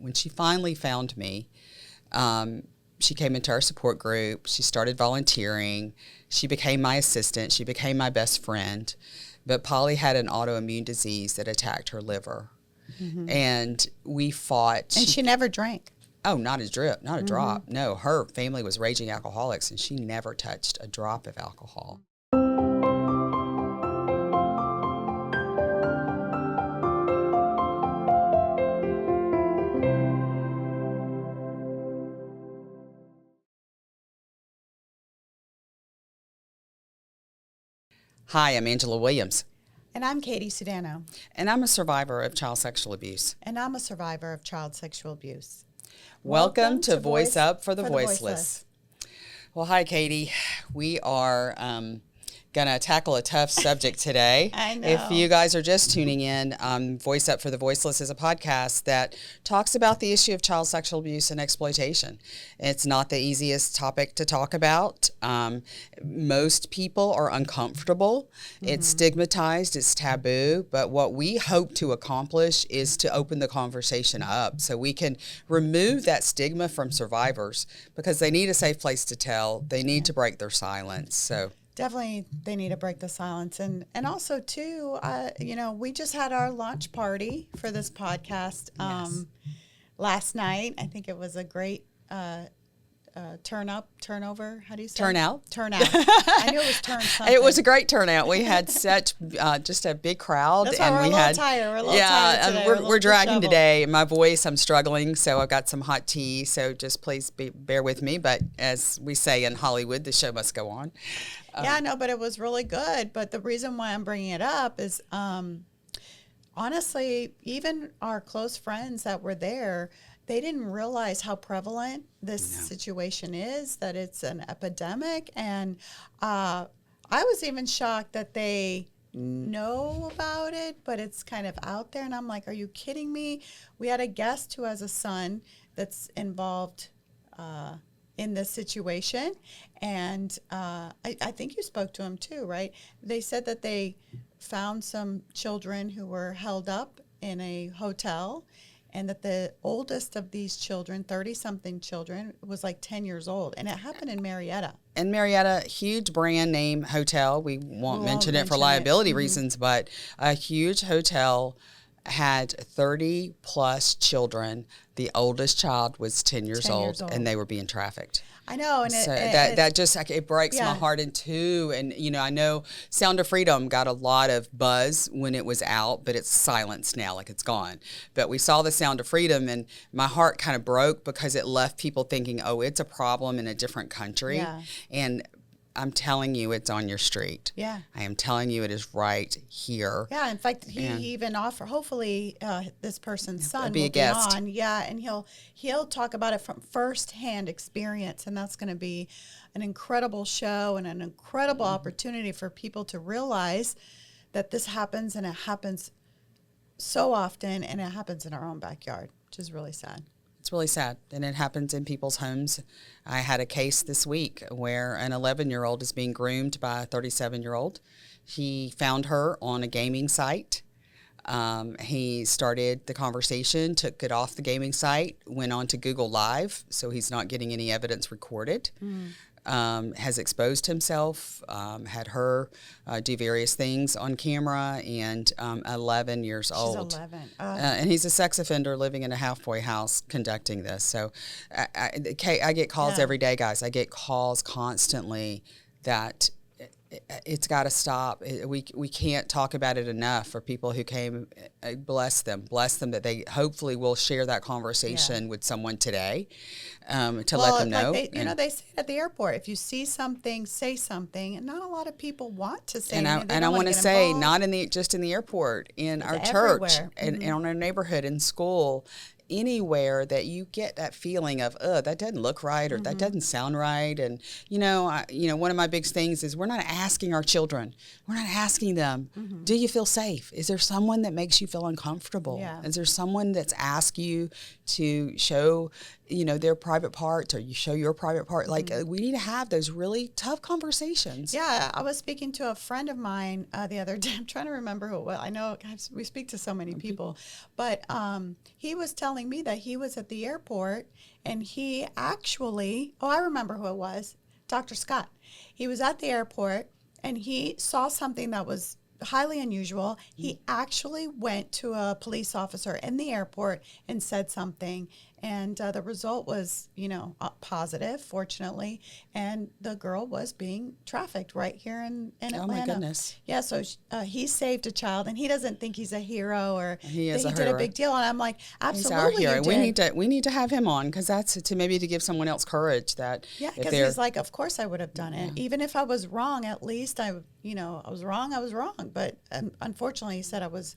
When she finally found me, she came into our support group. She started volunteering. She became my assistant. She became my best friend. But Polly had an autoimmune disease that attacked her liver. Mm-hmm. And we fought. And she never drank. Oh, not a drip, not a drop. No, her family was raging alcoholics, and she never touched a drop of alcohol. Hi, I'm Angela Williams. And I'm Katie Sudano. And I'm a survivor of child sexual abuse. And I'm a survivor of child sexual abuse. Welcome to Voice Up for the Voiceless. Well, hi, Katie. We are going to tackle a tough subject today. I know. If you guys are just tuning in, Voice Up for the Voiceless is a podcast that talks about the issue of child sexual abuse and exploitation. It's not the easiest topic to talk about. Most people are uncomfortable. Mm-hmm. It's stigmatized. It's taboo. But what we hope to accomplish is to open the conversation up so we can remove that stigma from survivors, because they need a safe place to tell. They need to break their silence. So definitely they need to break the silence. And also, too, we just had our launch party for this podcast last night. I think it was a great turnover. How do you say Turnout. I knew it was turn something. It was a great turnout. We had such just a big crowd. That's why we're a little tired. We're a little tired today. We're dragging today. My voice, I'm struggling, so I've got some hot tea. So just please bear with me. But as we say in Hollywood, the show must go on. But it was really good. But the reason why I'm bringing it up is, honestly, even our close friends that were there, they didn't realize how prevalent this situation is, that it's an epidemic. And I was even shocked that they know about it, but it's kind of out there. And I'm like, are you kidding me? We had a guest who has a son that's involved in this situation. And I think you spoke to him too, right? They said that they found some children who were held up in a hotel, and that the oldest of these children, 30-something children, was like 10 years old. And it happened in Marietta. In Marietta, huge brand name hotel. We won't mention it for liability reasons, but a huge hotel had 30-plus children. The oldest child was 10 years old, and they were being trafficked. I know, and so that just it breaks my heart in two. And I know Sound of Freedom got a lot of buzz when it was out, but it's silenced now, like it's gone. But we saw the Sound of Freedom, and my heart kind of broke because it left people thinking, oh, it's a problem in a different country, and I'm telling you, it's on your street. Yeah. I am telling you, it is right here. Yeah. In fact, he even offered, hopefully this person's son be will a guest. Be on. Yeah. And he'll talk about it from firsthand experience. And that's going to be an incredible show and an incredible opportunity for people to realize that this happens, and it happens so often, and it happens in our own backyard, which is really sad. It's really sad, and it happens in people's homes. I had a case this week where an 11-year-old is being groomed by a 37-year-old. He found her on a gaming site. He started the conversation, took it off the gaming site, went on to Google Live, so he's not getting any evidence recorded. Has exposed himself, had her do various things on camera, and 11 years old. She's 11. And he's a sex offender living in a halfway house conducting this. So I get calls every day, guys. I get calls constantly that it's got to stop. We can't talk about it enough for people who came. Bless them that they hopefully will share that conversation with someone today to let them know. They say at the airport, if you see something, say something. And not a lot of people want to say anything. And I want to say, not just in the airport, in our church, and in our neighborhood, in school. Anywhere that you get that feeling of, that doesn't look right, or that doesn't sound right. And, one of my big things is we're not asking our children, we're not asking them, do you feel safe? Is there someone that makes you feel uncomfortable? Yeah. Is there someone that's asked you to show their private parts, or you show your private part. Like, we need to have those really tough conversations. Yeah, I was speaking to a friend of mine the other day. I'm trying to remember who it was. I know we speak to so many people, but he was telling me that he was at the airport, and he actually, I remember who it was, Dr. Scott. He was at the airport, and he saw something that was highly unusual. He actually went to a police officer in the airport and said something, and the result was, positive, fortunately, and the girl was being trafficked right here in Atlanta. Oh, my goodness. Yeah, so he saved a child, and he doesn't think he's a hero or he did a big deal, and I'm like, absolutely, he's our hero. You did. We need to have him on, because that's to give someone else courage that. Yeah, because he's like, of course I would have done it. Even if I was wrong, at least I was wrong. But unfortunately, he said I was,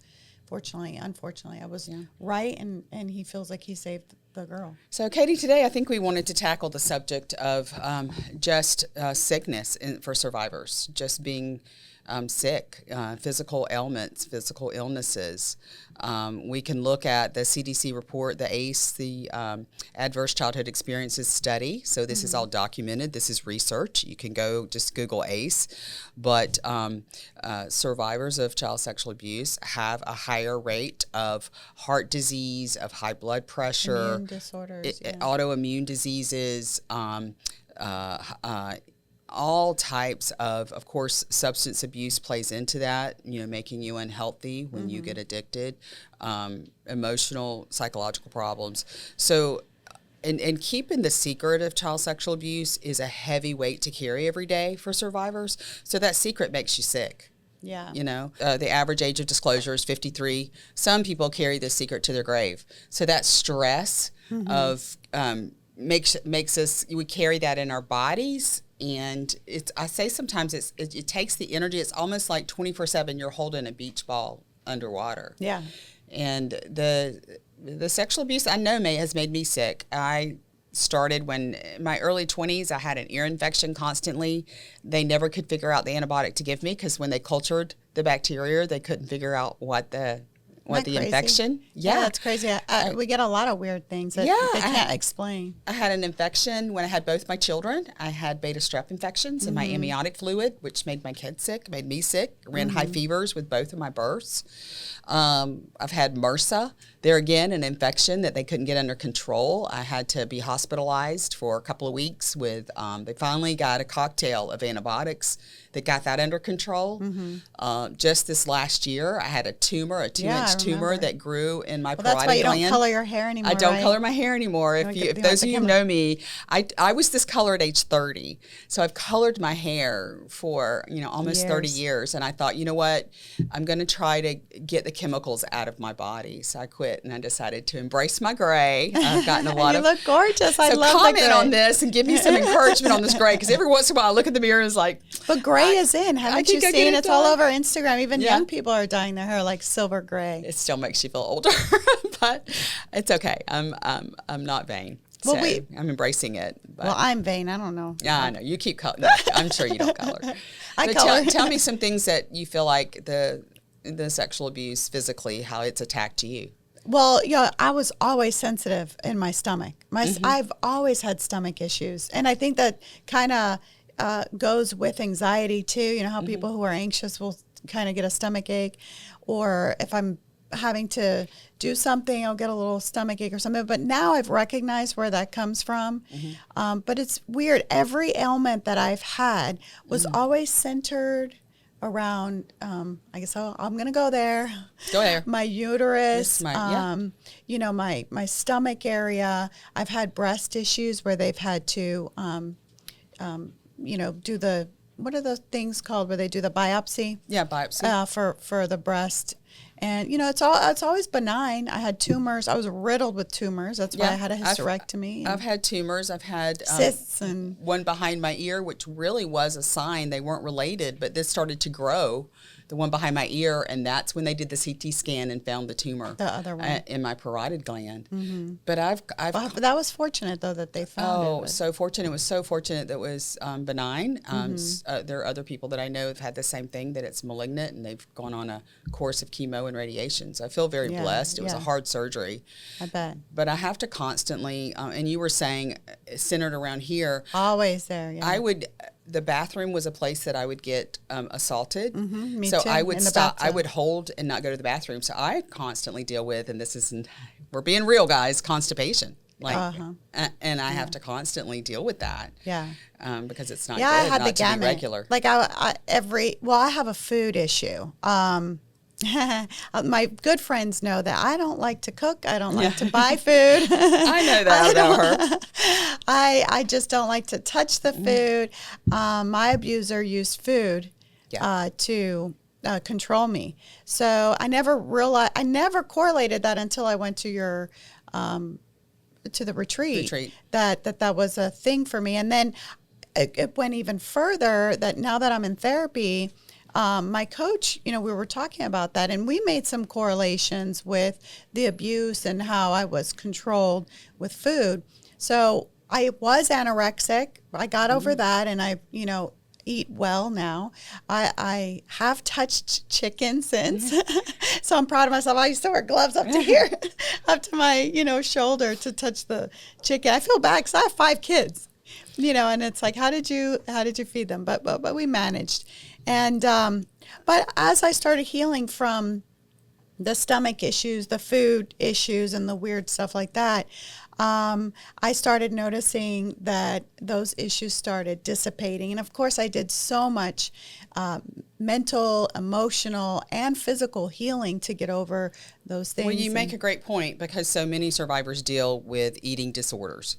unfortunately, I was right, and he feels like he saved the girl. So, Katie, today I think we wanted to tackle the subject of just sickness for survivors, just being sick, physical ailments, physical illnesses. We can look at the CDC report, the ACE, the Adverse Childhood Experiences Study. So this is all documented. This is research. You can just Google ACE. But survivors of child sexual abuse have a higher rate of heart disease, of high blood pressure, immune disorders, autoimmune diseases, all types of course, substance abuse plays into that, making you unhealthy when you get addicted, emotional, psychological problems. So, and keeping the secret of child sexual abuse is a heavy weight to carry every day for survivors. So that secret makes you sick. Yeah. The average age of disclosure is 53. Some people carry this secret to their grave. So that stress of makes us, we carry that in our bodies. And I say sometimes it takes the energy. It's almost like 24/7 you're holding a beach ball underwater. Yeah. And the sexual abuse I know has made me sick. I started when in my early 20s. I had an ear infection constantly. They never could figure out the antibiotic to give me, because when they cultured the bacteria, they couldn't figure out what the infection. Yeah, that's crazy. We get a lot of weird things that they can't explain. I had an infection when I had both my children. I had beta strep infections in my amniotic fluid, which made my kids sick, made me sick. Ran high fevers with both of my births. I've had MRSA. There again, an infection that they couldn't get under control. I had to be hospitalized for a couple of weeks with, they finally got a cocktail of antibiotics that got that under control. Just this last year, I had a tumor, a 2-inch tumor that grew in my parotid gland. That's why you don't color your hair anymore. I don't color my hair anymore. If those of you who know me, I was this color at age 30. So I've colored my hair for, almost 30 years. And I thought, you know what? I'm going to try to get the chemicals out of my body. So I quit, and I decided to embrace my gray. I've gotten a lot you look gorgeous. I love the gray. So comment on this and give me some encouragement on this gray, because every once in a while I look in the mirror and it's like, but gray is in. Haven't you seen? It's all over Instagram. Even young people are dyeing their hair like silver gray. It still makes you feel older, but it's okay. I'm not vain. Well, so I'm embracing it. But. Well, I'm vain. I don't know. Yeah, I know. You keep color. No, I'm sure you don't color. I color. Tell me some things that you feel like the sexual abuse physically, how it's attacked you. Well, I was always sensitive in my stomach. I've always had stomach issues, and I think that kind of goes with anxiety too. You know how people who are anxious will kind of get a stomach ache, or if I'm having to do something, I'll get a little stomach ache or something. But now I've recognized where that comes from. But it's weird. Every ailment that I've had was always centered around, I guess I'm going to go there. Go there. My uterus, my stomach area. I've had breast issues where they've had to, do the, what are those things called where they do the biopsy? Yeah, biopsy. For the breast. And, it's always benign. I had tumors. I was riddled with tumors. That's why I had a hysterectomy. I've had tumors. I've had cysts and one behind my ear, which really was a sign. They weren't related, but this started to grow the one behind my ear, and that's when they did the CT scan and found the tumor. The other one. In my parotid gland. Mm-hmm. But But that was fortunate though that they found it. Oh, so fortunate. It was so fortunate that it was benign. There are other people that I know have had the same thing, that it's malignant, and they've gone on a course of chemo and radiation. So I feel very blessed. It was a hard surgery. I bet. But I have to constantly, and you were saying centered around here. Always there, yeah. The bathroom was a place that I would get assaulted. Me so too, I would in the stop. bathtub. I would hold and not go to the bathroom. So I constantly deal with, and this isn't, we're being real, guys, constipation. And I have to constantly deal with that. Yeah. Because it's not Yeah, good I had not the to be gamut. regular. Like I have a food issue. My good friends know that I don't like to cook. I don't like to buy food. I know that about her. I just don't like to touch the food. My abuser used food to control me. So I never correlated that until I went to your to the retreat. That was a thing for me. And then it went even further, that now that I'm in therapy, my coach, we were talking about that, and we made some correlations with the abuse and how I was controlled with food. So I was anorexic. I got over that, and I, eat well now. I have touched chicken since, so I'm proud of myself. I used to wear gloves up to here, up to my, shoulder to touch the chicken. I feel bad because I have 5 kids, and it's like, how did you feed them? But we managed. And, but as I started healing from the stomach issues, the food issues, and the weird stuff like that, I started noticing that those issues started dissipating. And of course, I did so much mental, emotional, and physical healing to get over those things. Well, you make a great point, because so many survivors deal with eating disorders.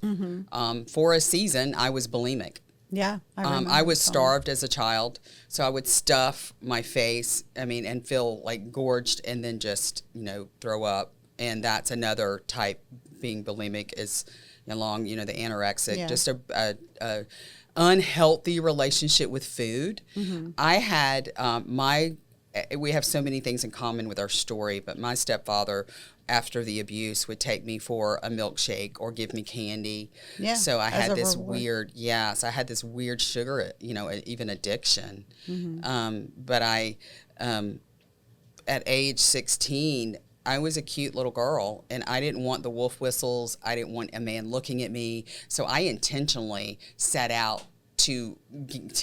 For a season, I was bulimic. Yeah, I was starved as a child, so I would stuff my face, and feel like gorged, and then just, throw up. And that's another type, being bulimic, is along, the anorexic, just a unhealthy relationship with food. I had we have so many things in common with our story, but my stepfather, after the abuse, would take me for a milkshake or give me candy. Yeah. So I had this weird, so I had this weird sugar, even addiction. But at age 16, I was a cute little girl, and I didn't want the wolf whistles. I didn't want a man looking at me. So I intentionally set out to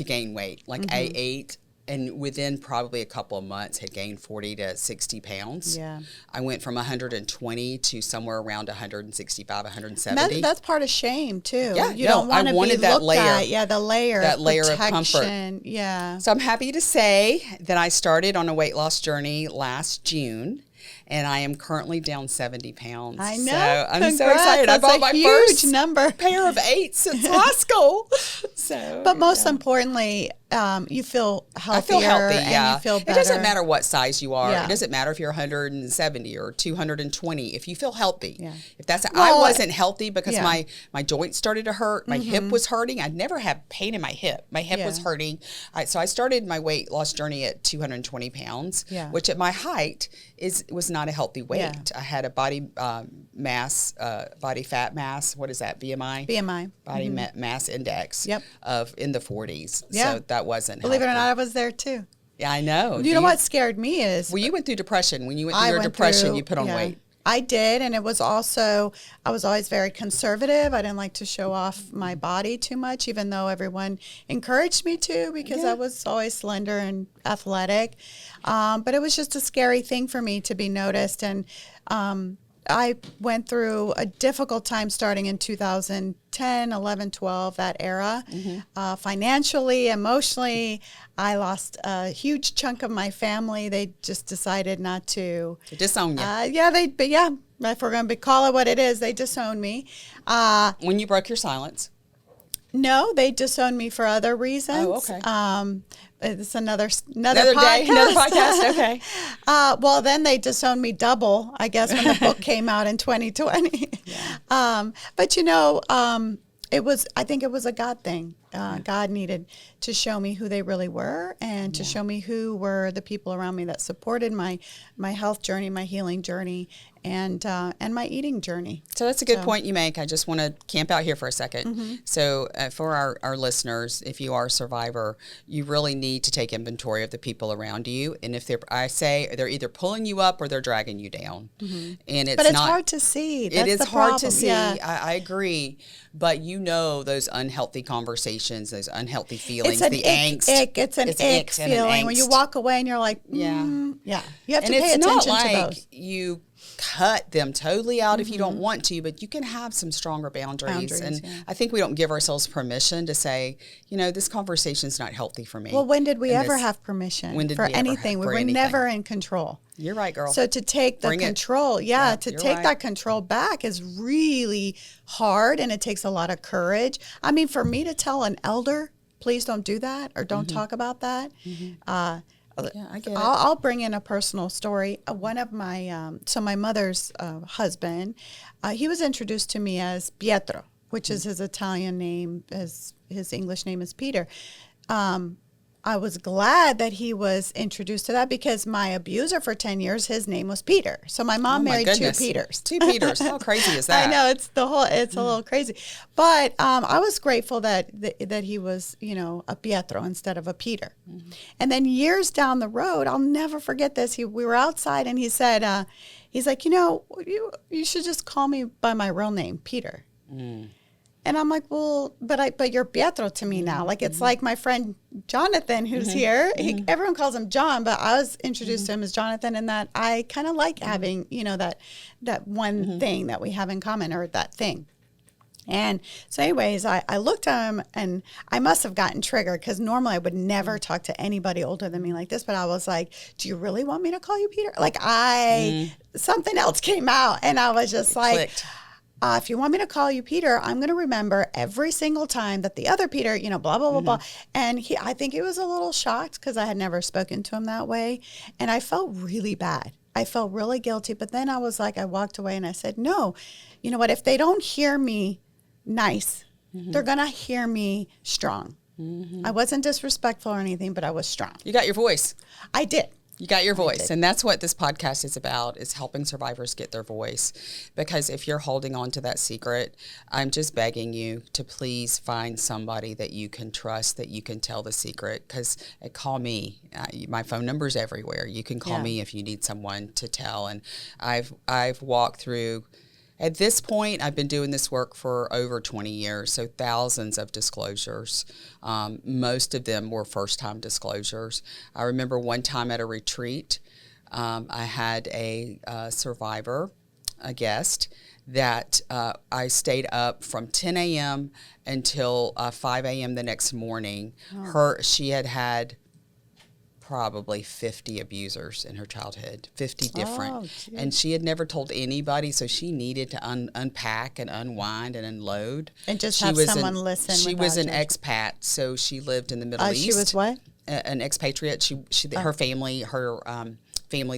gain weight. I ate, and within probably a couple of months had gained 40 to 60 pounds. Yeah. I went from 120 to somewhere around 165, 170. That's part of shame too. Yeah, you don't want to be looked that layer, at. Yeah, the layer. That layer protection. of comfort. Yeah. So I'm happy to say that I started on a weight loss journey last June. And I am currently down 70 pounds. I know. So I'm so excited. I bought my first pair of 8s since high school. But most importantly, you feel healthier. I feel healthy, and you feel better. It doesn't matter what size you are. Yeah. It doesn't matter if you're 170 or 220. If you feel healthy. Yeah. I wasn't healthy because my joints started to hurt. My hip was hurting. I'd never had pain in my hip. My hip was hurting. So I started my weight loss journey at 220 pounds, which at my height was not a healthy weight. Yeah. I had a body mass, body fat mass. What is that? BMI. Body mass index. Yep. Of in the 40s. Yeah. So that wasn't Believe healthy. it or not, I was there too. Yeah, I know. You know what scared me is... Well, you went through depression. When you went through your depression, you put on weight. I did, and it was also, I was always very conservative. I didn't like to show off my body too much, even though everyone encouraged me to, because I was always slender and athletic. But it was just a scary thing for me to be noticed. And I went through a difficult time starting in 2010, 11, 12, that era. Financially, emotionally, I lost a huge chunk of my family. They just decided not to disown you. If we're going to call it what it is, they disowned me. When you broke your silence? No, they disowned me for other reasons. Oh, okay. It's another day, another podcast. Okay. Well, then they disowned me double, I guess, when the book came out in 2020. Yeah. But I think it was a God thing. God needed to show me who they really were, and to show me who were the people around me that supported my health journey, my healing journey, and my eating journey. So that's a good point you make. I just want to camp out here for a second. So for our listeners, if you are a survivor, you really need to take inventory of the people around you. And if they're either pulling you up or they're dragging you down. And But it's hard to see. That's it is the hard problem. to see. Yeah. I agree. But those unhealthy conversations, those unhealthy feelings, It's the an angst. It's an ick and an feeling when you angst. walk away and you're like, yeah. You have to pay it's not attention like to those. you cut them totally out if you don't want to, but you can have some stronger boundaries. And I think we don't give ourselves permission to say, this conversation is not healthy for me. Well, when did we ever have permission for anything? We were never in control. You're right, girl. So to take the control, that control back is really hard, and it takes a lot of courage. I mean, for me to tell an elder, please don't do that, or don't talk about that. I get it. I'll bring in a personal story. One of my, my mother's husband, he was introduced to me as Pietro, which is his Italian name, his English name is Peter. I was glad that he was introduced to that, because my abuser for 10 years, his name was Peter. So my mom married two Peters. Two Peters. How crazy is that? I know, it's a little crazy. But I was grateful that he was, a Pietro instead of a Peter. And then years down the road, I'll never forget this. We were outside and he said, he's like, you should just call me by my real name, Peter. And I'm like, well, but you're Pietro to me now. Like, it's like my friend Jonathan, who's here. Everyone calls him John, but I was introduced to him as Jonathan, and that I kind of like having, that one thing that we have in common, or that thing. And so anyways, I looked at him, and I must have gotten triggered, because normally I would never talk to anybody older than me like this. But I was like, do you really want me to call you Peter? Like, something else came out, and I was just like, if you want me to call you Peter, I'm going to remember every single time that the other Peter, blah, blah, blah, blah. And I think he was a little shocked, because I had never spoken to him that way. And I felt really bad. I felt really guilty. But then I was like, I walked away and I said, no, you know what? If they don't hear me nice, they're going to hear me strong. I wasn't disrespectful or anything, but I was strong. You got your voice. I did. You got your voice. And that's what this podcast is about, is helping survivors get their voice. Because if you're holding on to that secret, I'm just begging you to please find somebody that you can trust, that you can tell the secret. Because call me. My phone number's everywhere. You can call me if you need someone to tell. And I've walked through... At this point, I've been doing this work for over 20 years, so thousands of disclosures. Most of them were first-time disclosures. I remember one time at a retreat, I had a survivor, a guest, that I stayed up from 10 a.m. until 5 a.m. the next morning. She had probably 50 abusers in her childhood, 50 different. And she had never told anybody, so she needed to unpack and unwind and unload. And just have someone listen. She was an expat, so she lived in the Middle East. She was what? An expatriate. Her family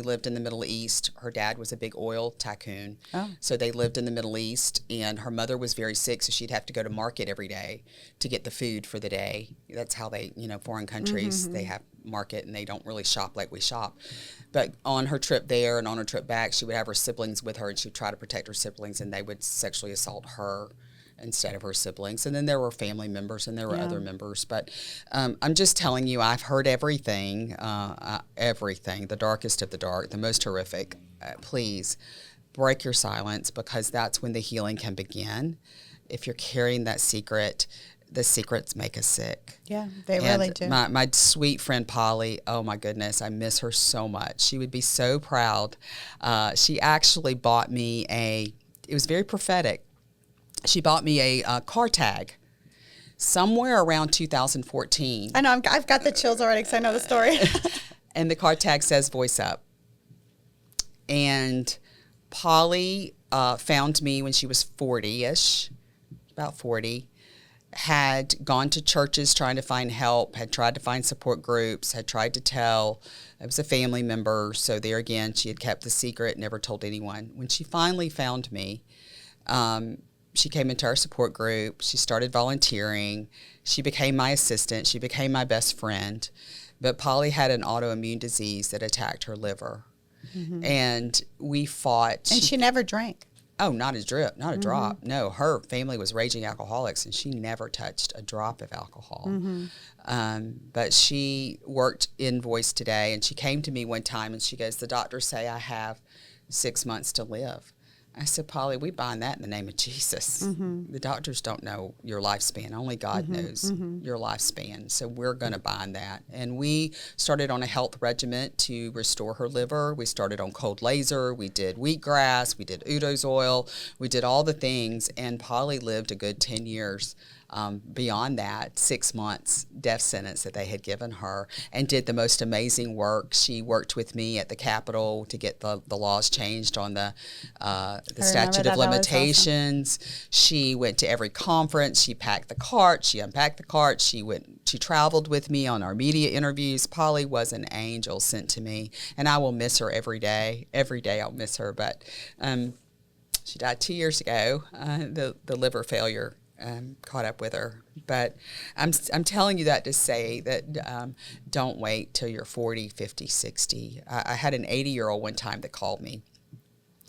lived in the Middle East. Her dad was a big oil tycoon. So they lived in the Middle East, and her mother was very sick, so she'd have to go to market every day to get the food for the day. That's how they, foreign countries, they have market and they don't really shop like we shop. But on her trip there and on her trip back, she would have her siblings with her, and she would try to protect her siblings, and they would sexually assault her instead of her siblings. And then there were family members, and there were other members. But I'm just telling you, I've heard everything, the darkest of the dark, the most horrific. Please break your silence, because that's when the healing can begin. If you're carrying that secret, the secrets make us sick. Yeah, they really do. My sweet friend Polly, oh my goodness, I miss her so much. She would be so proud. She actually bought me it was very prophetic. She bought me a car tag somewhere around 2014. I know, I've got the chills already because I know the story. And the car tag says "Voice Up." And Polly found me when she was 40-ish, about 40, had gone to churches trying to find help, had tried to find support groups, had tried to tell. It was a family member, so there again, she had kept the secret, never told anyone. When she finally found me, she came into our support group. She started volunteering. She became my assistant. She became my best friend. But Polly had an autoimmune disease that attacked her liver. And we fought. And she never drank. Oh, not a drip, not a drop. No, her family was raging alcoholics, and she never touched a drop of alcohol. But she worked in Voice today, and she came to me one time, and she goes, the doctors say I have 6 months to live. I said, Polly, we bind that in the name of Jesus. The doctors don't know your lifespan. Only God knows your lifespan. So we're going to bind that. And we started on a health regimen to restore her liver. We started on cold laser. We did wheatgrass. We did Udo's oil. We did all the things. And Polly lived a good 10 years. Beyond that, 6 months death sentence that they had given her, and did the most amazing work. She worked with me at the Capitol to get the laws changed on the statute of limitations. Awesome. She went to every conference. She packed the cart. She unpacked the cart. She traveled with me on our media interviews. Polly was an angel sent to me, and I will miss her every day. Every day I'll miss her, but she died 2 years ago. The liver failure caught up with her. But I'm telling you that to say that don't wait till you're 40, 50, 60. I had an 80-year-old one time that called me,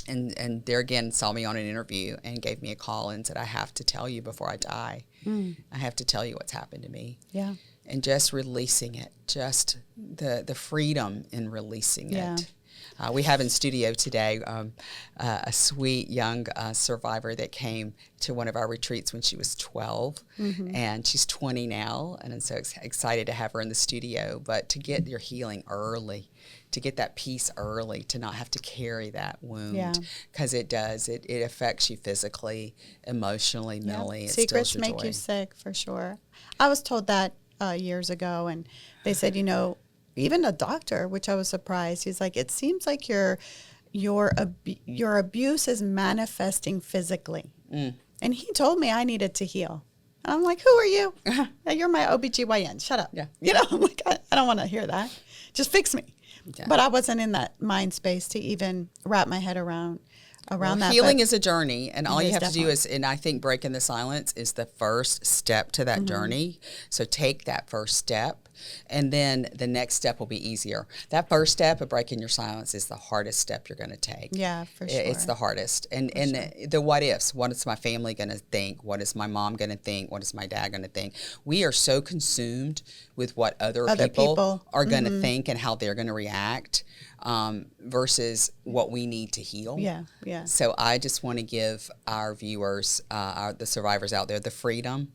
and there again saw me on an interview and gave me a call and said, I have to tell you before I die. I have to tell you what's happened to me. Yeah. And just releasing it, just the freedom in releasing it. We have in studio today a sweet young survivor that came to one of our retreats when she was 12, and she's 20 now, and I'm so excited to have her in the studio. But to get your healing early, to get that peace early, to not have to carry that wound, because it does. It affects you physically, emotionally, mentally. It Secrets make you sick, for sure. I was told that years ago, and they said, even a doctor, which I was surprised, he's like, it seems like your abuse is manifesting physically. And he told me I needed to heal. And I'm like, who are you? You're my OBGYN. Shut up. I'm like, I don't want to hear that. Just fix me. But I wasn't in that mind space to even wrap my head around that. Healing is a journey, and all you have to do is, and I think breaking the silence is the first step to that journey. So take that first step, and then the next step will be easier. That first step of breaking your silence is the hardest step you're going to take. Yeah, for sure. It's the hardest. And the what ifs. What is my family going to think? What is my mom going to think? What is my dad going to think? We are so consumed with what other people are going to think and how they're going to react, versus what we need to heal. Yeah. So I just want to give our viewers, the survivors out there, the freedom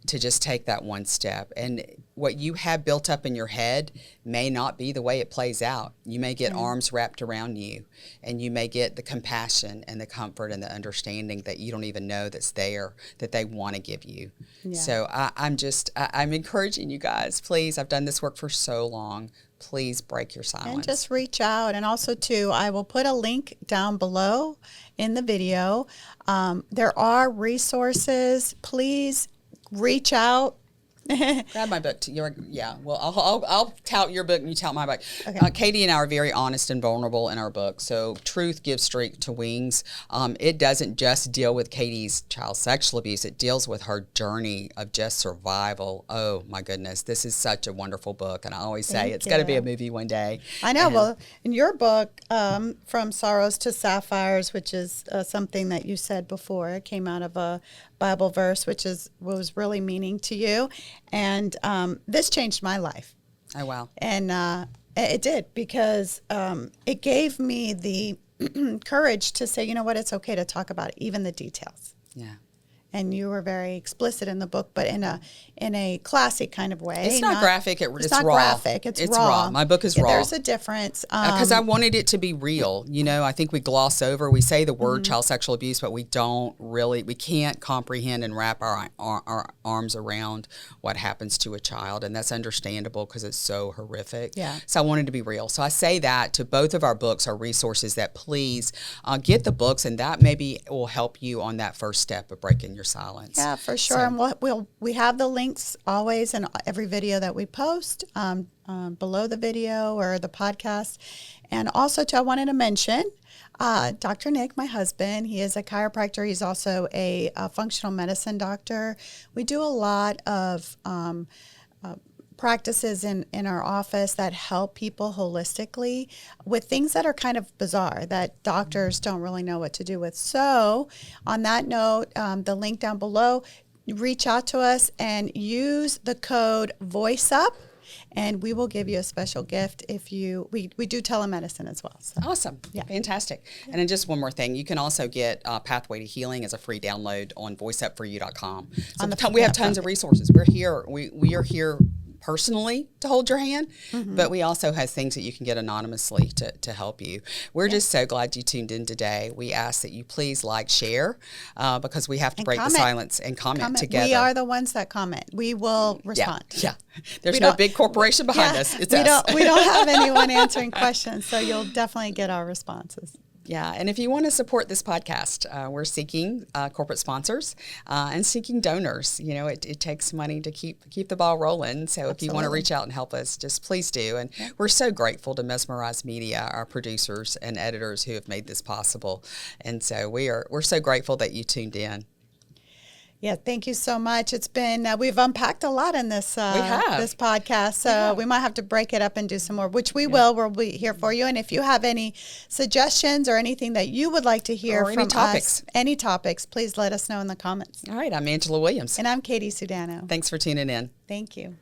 to just take that one step. And what you have built up in your head may not be the way it plays out. You may get arms wrapped around you, and you may get the compassion and the comfort and the understanding that you don't even know that's there, that they want to give you. So I'm encouraging you guys, please. I've done this work for so long. Please break your silence. And just reach out. And also, too, I will put a link down below in the video. There are resources. Please reach out. Grab my book. Well, I'll tout your book and you tout my book. Okay. Katie and I are very honest and vulnerable in our book. So Truth Gives Strength to Wings. It doesn't just deal with Katie's child sexual abuse. It deals with her journey of just survival. Oh, my goodness. This is such a wonderful book. And I always say it's got to be a movie one day. I know. Well, in your book, From Sorrows to Sapphires, which is something that you said before, it came out of a Bible verse, which was really meaning to you. And this changed my life. Oh, wow. And it did, because it gave me the courage to say, you know what, it's okay to talk about it, even the details. Yeah. And you were very explicit in the book, but in a classy kind of way. It's not graphic. It's not raw. Graphic. It's raw. My book is raw. There's a difference. Because I wanted it to be real. I think we gloss over. We say the word child sexual abuse, but we can't comprehend and wrap our arms around what happens to a child. And that's understandable because it's so horrific. Yeah. So I wanted to be real. So I say that to both of our books are resources that please get the books, and that maybe will help you on that first step of breaking your silence. Yeah, for sure. And we have the links always in every video that we post below the video or the podcast. And also, too, I wanted to mention Dr. Nick, my husband, he is a chiropractor. He's also a functional medicine doctor. We do a lot of practices in our office that help people holistically with things that are kind of bizarre that doctors don't really know what to do with. So on that note, the link down below, reach out to us and use the code VOICEUP, and we will give you a special gift if we do telemedicine as well. So. Awesome. Yeah. Fantastic. Yeah. And then just one more thing, you can also get Pathway to Healing as a free download on voiceupforyou.com. So we have tons of resources. We're here. We are here personally to hold your hand, but we also have things that you can get anonymously to help you. We're just so glad you tuned in today. We ask that you please like, share, because we have to break the silence and comment together. We are the ones that comment. We will respond. Yeah. There's no big corporation behind us. It's us. We don't have anyone answering questions, so you'll definitely get our responses. Yeah, and if you want to support this podcast, we're seeking corporate sponsors and seeking donors. You know, it takes money to keep the ball rolling. So if you want to reach out and help us, just please do. And we're so grateful to Mesmerize Media, our producers and editors who have made this possible. And so we're so grateful that you tuned in. Yeah, thank you so much. It's been we've unpacked a lot in this this podcast, so we might have to break it up and do some more, which we will. We'll be here for you. And if you have any suggestions or anything that you would like to hear from us, any topics, please let us know in the comments. All right, I'm Angela Williams. And I'm Katie Sudano. Thanks for tuning in. Thank you.